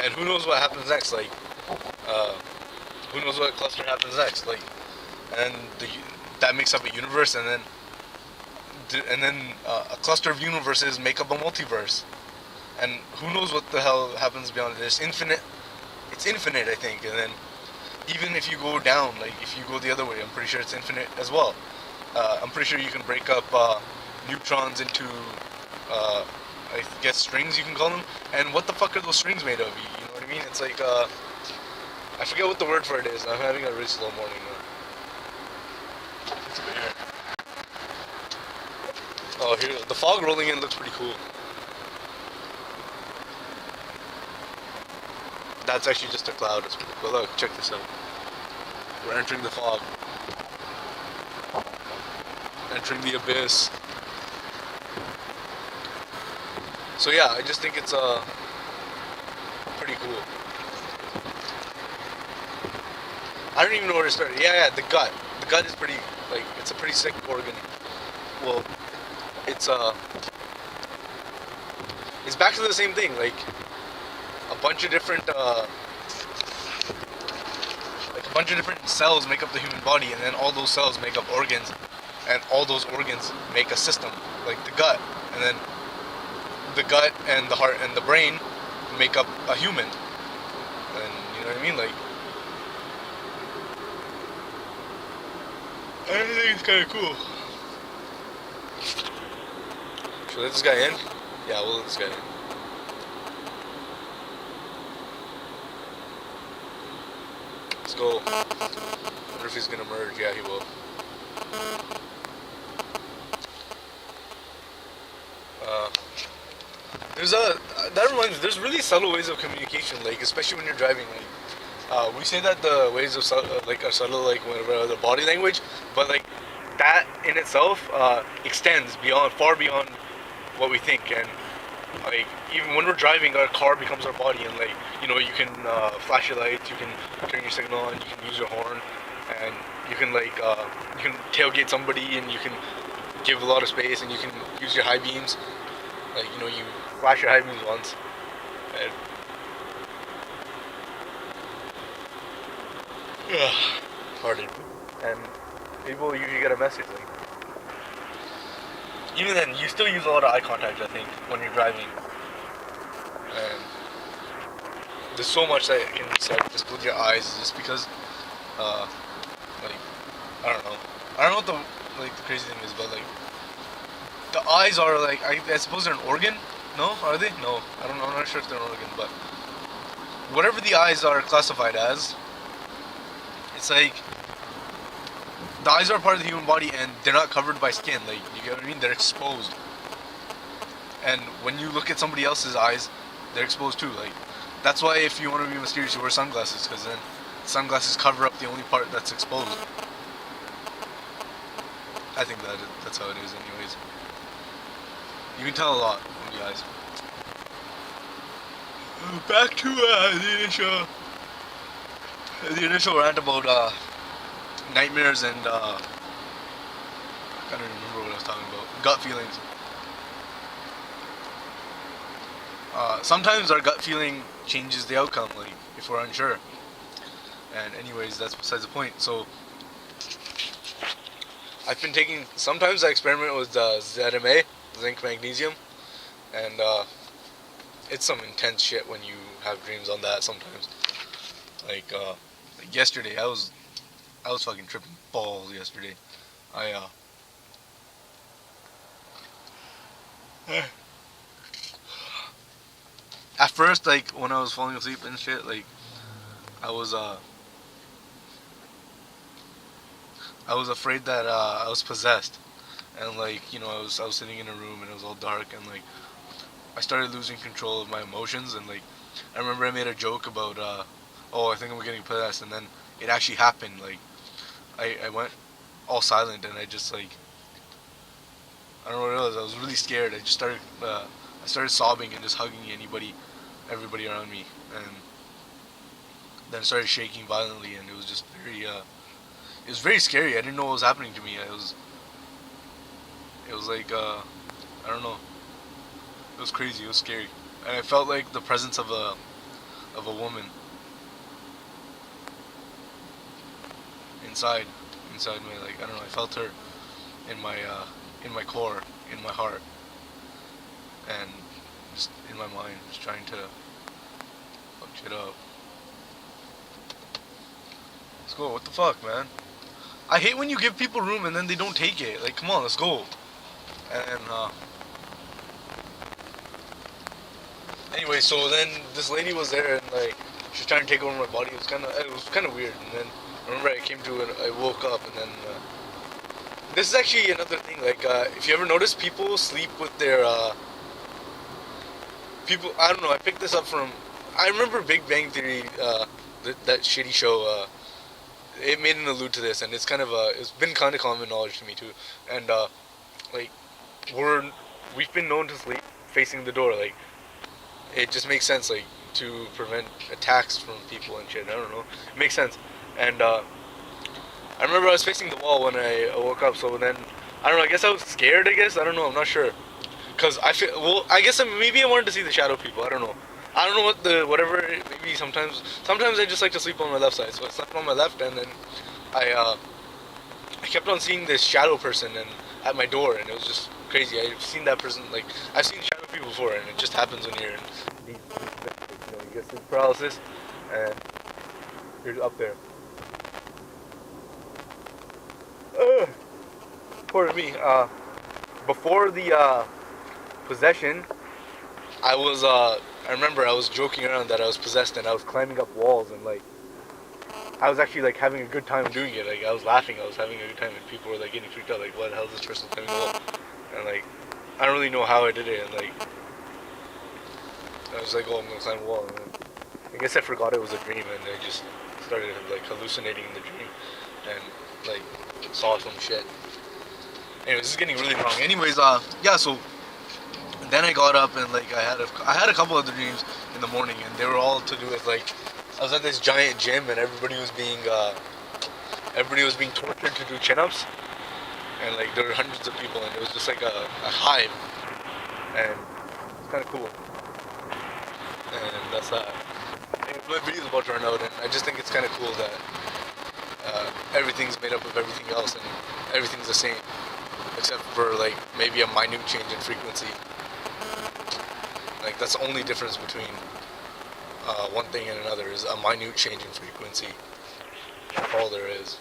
and who knows what happens next? Like, uh, who knows what cluster happens next? Like, and that makes up a universe, and then a cluster of universes make up a multiverse, and who knows what the hell happens beyond it? There's infinite. It's infinite, I think, and then even if you go down, like if you go the other way, I'm pretty sure it's infinite as well. I'm pretty sure you can break up neutrons into, I guess, strings, you can call them. And what the fuck are those strings made of? You know what I mean? It's like, I forget what the word for it is. I'm having a really slow morning now. It's a bear. Oh, here, the fog rolling in looks pretty cool. That's actually just a cloud. But look, check this out. We're entering the fog. Entering the abyss. So yeah, I just think it's pretty cool. I don't even know where to start. Yeah, the gut. The gut is pretty, like, it's a pretty sick organ. Well, it's back to the same thing, like a bunch of different cells make up the human body, and then all those cells make up organs, and all those organs make a system, like the gut, and then the gut and the heart and the brain make up a human. And you know what I mean? Like, I think it's kind of cool. Should we let this guy in? Yeah, we'll let this guy in. Let's go. I wonder if he's gonna merge. Yeah, he will. That reminds me, there's really subtle ways of communication, like, especially when you're driving. Like, we say that the ways of are subtle, like, whenever the body language, but, like, that in itself extends far beyond what we think. And, like, even when we're driving, our car becomes our body, and, like, you know, you can flash your lights, you can turn your signal on, you can use your horn, and you can, like, you can tailgate somebody, and you can give a lot of space, and you can use your high beams. Like, you know, you flash your high beams once, and pardon, and people usually get a message. Like, even then, you still use a lot of eye contact, I think, when you're driving. And there's so much that can be said just with your eyes, just because, like, I don't know what the crazy thing is, but, like, the eyes are, like, I suppose they're an organ. No, are they? No, I don't know. I'm not sure if they're an organ, but whatever the eyes are classified as, it's like the eyes are part of the human body, and they're not covered by skin. Like, you get what I mean? They're exposed. And when you look at somebody else's eyes, they're exposed too. Like, that's why if you want to be mysterious, you wear sunglasses, because then sunglasses cover up the only part that's exposed. I think that's how it is, anyways. You can tell a lot from the eyes. Back to the initial rant about nightmares and I can't even remember what I was talking about. Gut feelings. Sometimes our gut feeling changes the outcome, like if we're unsure. And anyways, that's besides the point. So I've been taking. Sometimes I experiment with ZMA, zinc magnesium, and it's some intense shit when you have dreams on that sometimes. Like yesterday, I was fucking tripping balls yesterday. At first, like, when I was falling asleep and shit, like, I was afraid that I was possessed, and, like, you know, I was sitting in a room and it was all dark, and, like, I started losing control of my emotions, and, like, I remember I made a joke about oh, I think I'm getting possessed, and then it actually happened. Like, I went all silent, and I just, like, I don't know what it was. I was really scared. I just started sobbing and just hugging everybody around me, and then I started shaking violently, and it was just very it was very scary. I didn't know what was happening to me. It was like, I don't know. It was crazy. It was scary. And I felt like the presence of of a woman inside, inside me. Like I don't know, I felt her in my core, in my heart, and just in my mind, just trying to fuck shit up. Let's go. What the fuck, man? I hate when you give people room and then they don't take it. Like, come on, let's go. And anyway, so then this lady was there and like she was trying to take over my body. It was kind of weird. And then I remember I came to and I woke up and then this is actually another thing. Like, if you ever notice, people sleep with their people. I don't know. I picked this up from. I remember Big Bang Theory, that shitty show. It made an allude to this, and it's kind of it's been kind of common knowledge to me too. And like we've been known to sleep facing the door. Like it just makes sense, like to prevent attacks from people and shit. I don't know. It makes sense. And I remember I was facing the wall when I woke up. So then I don't know. I guess I was scared. I guess I don't know. I'm not sure. Cause I feel well. I guess maybe I wanted to see the shadow people. I don't know. I don't know whatever. Maybe sometimes I just like to sleep on my left side. So I slept on my left, and then I kept on seeing this shadow person and at my door, and it was just crazy. I've seen that person, like I've seen shadow people before, and it just happens when you're in these you get sleep paralysis, and you're up there. Pardon me. Before the possession, I remember I was joking around that I was possessed and I was climbing up walls and like I was actually like having a good time doing it. Like I was laughing, I was having a good time, and people were like getting freaked out. Like, what the hell is this person climbing the wall? And like I don't really know how I did it. And like I was like, oh, I'm gonna climb a wall. And then, I guess I forgot it was a dream, and I just started like hallucinating in the dream and like saw some shit. Anyways, this is getting really long. Anyways, yeah. So then I got up and like I had a couple other dreams in the morning, and they were all to do with like I was at this giant gym and everybody was being tortured to do chin-ups, and like there were hundreds of people and it was just like a hive, and it's kind of cool. And that's that. My video's about to run out, and I just think it's kind of cool that everything's made up of everything else and everything's the same except for like maybe a minute change in frequency. Like that's the only difference between one thing and another is a minute change in frequency. That's all there is.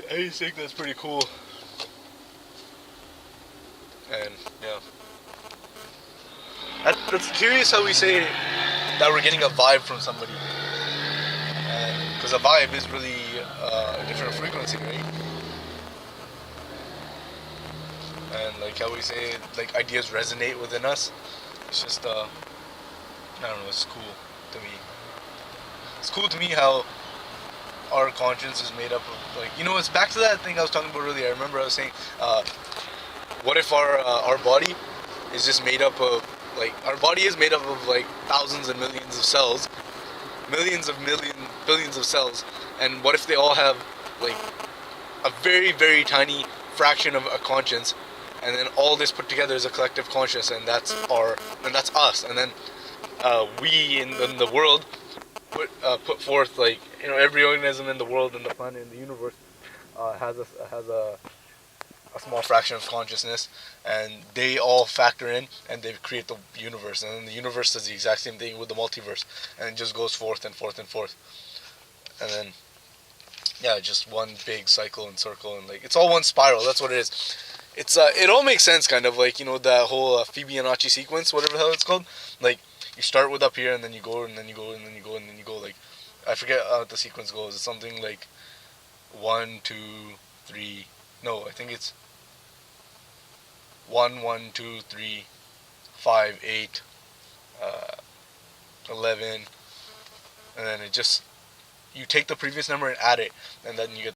I just think that's pretty cool. And yeah, that's curious how we say that we're getting a vibe from somebody, because a vibe is really a different frequency, right? And like how we say like ideas resonate within us. It's just I don't know. It's cool to me. It's cool to me how our conscience is made up of like it's back to that thing I was talking about earlier. I remember I was saying, what if our body is just made up of like our body is made up of like thousands and millions of cells, billions of cells, and what if they all have like a very very tiny fraction of a conscience, and then all this put together is a collective conscious, and that's us, and then we in the world put forth like every organism in the world and the planet and the universe has a small fraction of consciousness, and they all factor in and they create the universe, and then the universe does the exact same thing with the multiverse, and it just goes forth and forth and forth, and then yeah, just one big cycle and circle, and like it's all one spiral. That's what it is. It's it all makes sense, kind of like that whole Fibonacci sequence, whatever the hell it's called. Like you start with up here, and then you go, and then you go, and then you go, and then you go. Like I forget how the sequence goes. It's something like 1, 2, 3. No, I think it's 1, 1, 2, 3, 5, 8, 11, and then it just you take the previous number and add it, and then you get